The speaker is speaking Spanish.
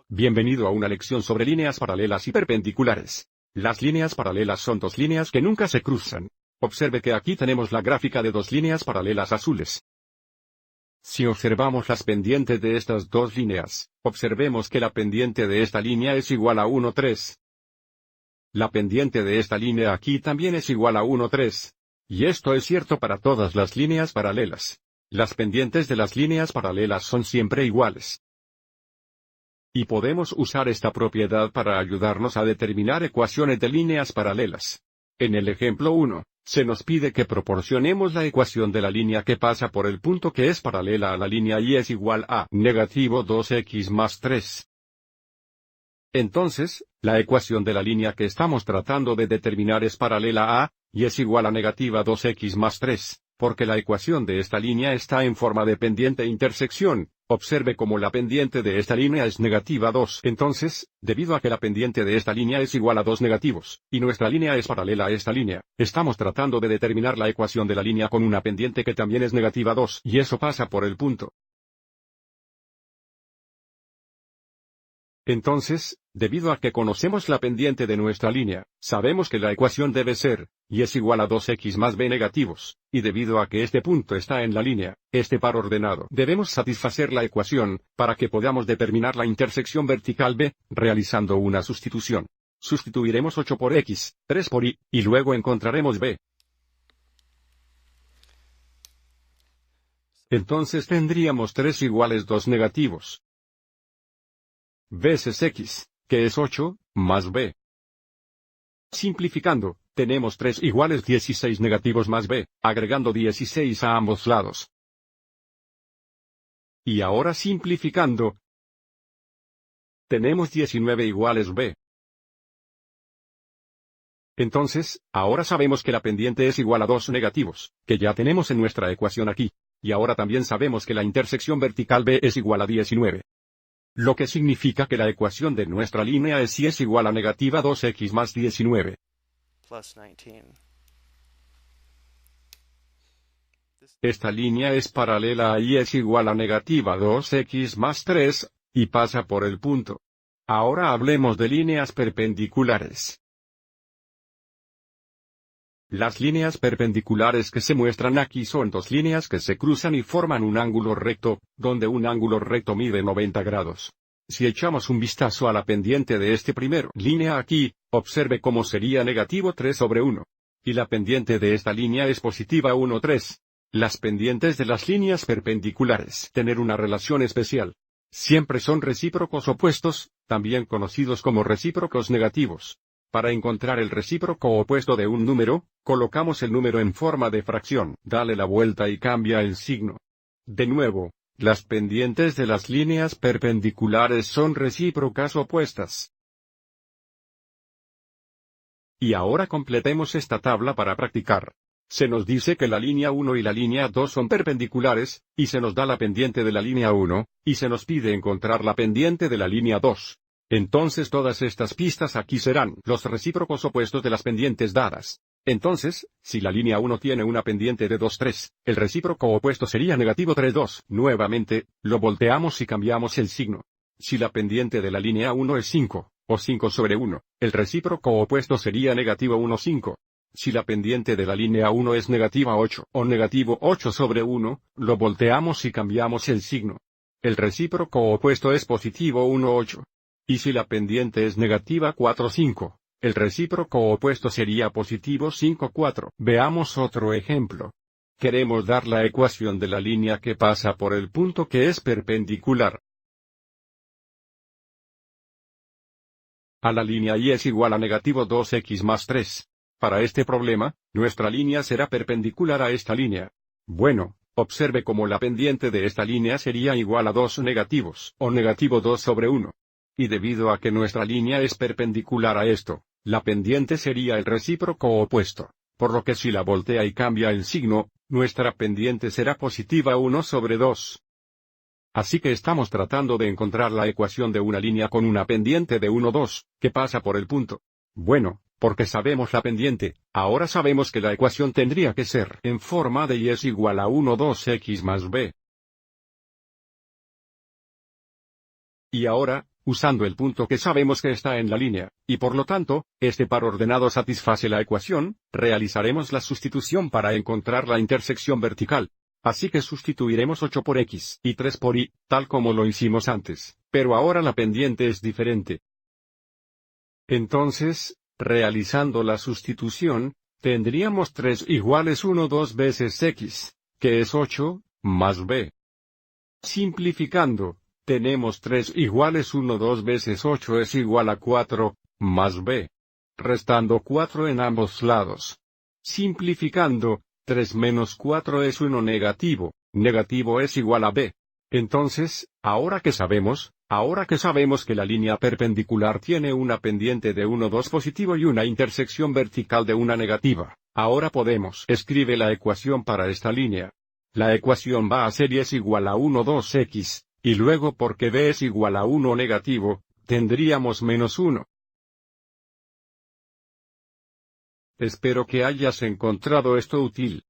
Bienvenido a una lección sobre líneas paralelas y perpendiculares. Las líneas paralelas son dos líneas que nunca se cruzan. Observe que aquí tenemos la gráfica de dos líneas paralelas azules. Si observamos las pendientes de estas dos líneas, observemos que la pendiente de esta línea es igual a 1, 3. La pendiente de esta línea aquí también es igual a 1, 3. Y esto es cierto para todas las líneas paralelas. Las pendientes de las líneas paralelas son siempre iguales. Y podemos usar esta propiedad para ayudarnos a determinar ecuaciones de líneas paralelas. En el ejemplo 1, se nos pide que proporcionemos la ecuación de la línea que pasa por el punto que es paralela a la línea y es igual a negativo 2x más 3. Entonces, la ecuación de la línea que estamos tratando de determinar es paralela a, y es igual a negativa 2x más 3, porque la ecuación de esta línea está en forma de pendiente intersección. Observe cómo la pendiente de esta línea es negativa 2. Entonces, debido a que la pendiente de esta línea es igual a 2 negativos, y nuestra línea es paralela a esta línea, estamos tratando de determinar la ecuación de la línea con una pendiente que también es negativa 2, y eso pasa por el punto. Entonces, debido a que conocemos la pendiente de nuestra línea, sabemos que la ecuación debe ser, y es igual a 2x más b negativos, y debido a que este punto está en la línea, este par ordenado, debemos satisfacer la ecuación, para que podamos determinar la intersección vertical b, realizando una sustitución. Sustituiremos 8 por x, 3 por y luego encontraremos b. Entonces tendríamos 3 iguales 2 negativos. Veces x, que es 8, más b. Simplificando, tenemos 3 iguales 16 negativos más b, agregando 16 a ambos lados. Y ahora simplificando, tenemos 19 iguales b. Entonces, ahora sabemos que la pendiente es igual a 2 negativos, que ya tenemos en nuestra ecuación aquí. Y ahora también sabemos que la intersección vertical b es igual a 19. Lo que significa que la ecuación de nuestra línea es y es igual a negativa 2x más 19. Esta línea es paralela a y es igual a negativa 2x más 3, y pasa por el punto. Ahora hablemos de líneas perpendiculares. Las líneas perpendiculares que se muestran aquí son dos líneas que se cruzan y forman un ángulo recto, donde un ángulo recto mide 90 grados. Si echamos un vistazo a la pendiente de este primero línea aquí, observe cómo sería negativo 3 sobre 1. Y la pendiente de esta línea es positiva 1, 3. Las pendientes de las líneas perpendiculares tienen una relación especial. Siempre son recíprocos opuestos, también conocidos como recíprocos negativos. Para encontrar el recíproco opuesto de un número, colocamos el número en forma de fracción, dale la vuelta y cambia el signo. De nuevo, las pendientes de las líneas perpendiculares son recíprocas opuestas. Y ahora completemos esta tabla para practicar. Se nos dice que la línea 1 y la línea 2 son perpendiculares, y se nos da la pendiente de la línea 1, y se nos pide encontrar la pendiente de la línea 2. Entonces todas estas pistas aquí serán los recíprocos opuestos de las pendientes dadas. Entonces, si la línea 1 tiene una pendiente de 2, 3, el recíproco opuesto sería negativo 3, 2. Nuevamente, lo volteamos y cambiamos el signo. Si la pendiente de la línea 1 es 5, o 5 sobre 1, el recíproco opuesto sería negativo 1, 5. Si la pendiente de la línea 1 es negativa 8, o negativo 8 sobre 1, lo volteamos y cambiamos el signo. El recíproco opuesto es positivo 1, 8. Y si la pendiente es negativa 4, 5, el recíproco opuesto sería positivo 5, 4. Veamos otro ejemplo. Queremos dar la ecuación de la línea que pasa por el punto que es perpendicular a la línea y es igual a negativo 2x más 3. Para este problema, nuestra línea será perpendicular a esta línea. Bueno, observe cómo la pendiente de esta línea sería igual a 2 negativos, o negativo 2 sobre 1. Y debido a que nuestra línea es perpendicular a esto, la pendiente sería el recíproco opuesto, por lo que si la voltea y cambia el signo, nuestra pendiente será positiva 1 sobre 2. Así que estamos tratando de encontrar la ecuación de una línea con una pendiente de 1, 2, que pasa por el punto. Bueno, porque sabemos la pendiente, ahora sabemos que la ecuación tendría que ser en forma de y es igual a 1, 2x más b. Y ahora, usando el punto que sabemos que está en la línea, y por lo tanto, este par ordenado satisface la ecuación, realizaremos la sustitución para encontrar la intersección vertical. Así que sustituiremos 8 por x y 3 por y, tal como lo hicimos antes, pero ahora la pendiente es diferente. Entonces, realizando la sustitución, tendríamos 3 iguales 1 2 veces x, que es 8, más b. Simplificando, tenemos 3 iguales 1 2 veces 8 es igual a 4, más b. Restando 4 en ambos lados. Simplificando, 3 menos 4 es 1 negativo, negativo es igual a b. Entonces, ahora que sabemos que la línea perpendicular tiene una pendiente de 1 2 positivo y una intersección vertical de una negativa, ahora podemos escribir la ecuación para esta línea. La ecuación va a ser y es igual a 1 2x, y luego porque b es igual a 1 negativo, tendríamos menos 1. Espero que hayas encontrado esto útil.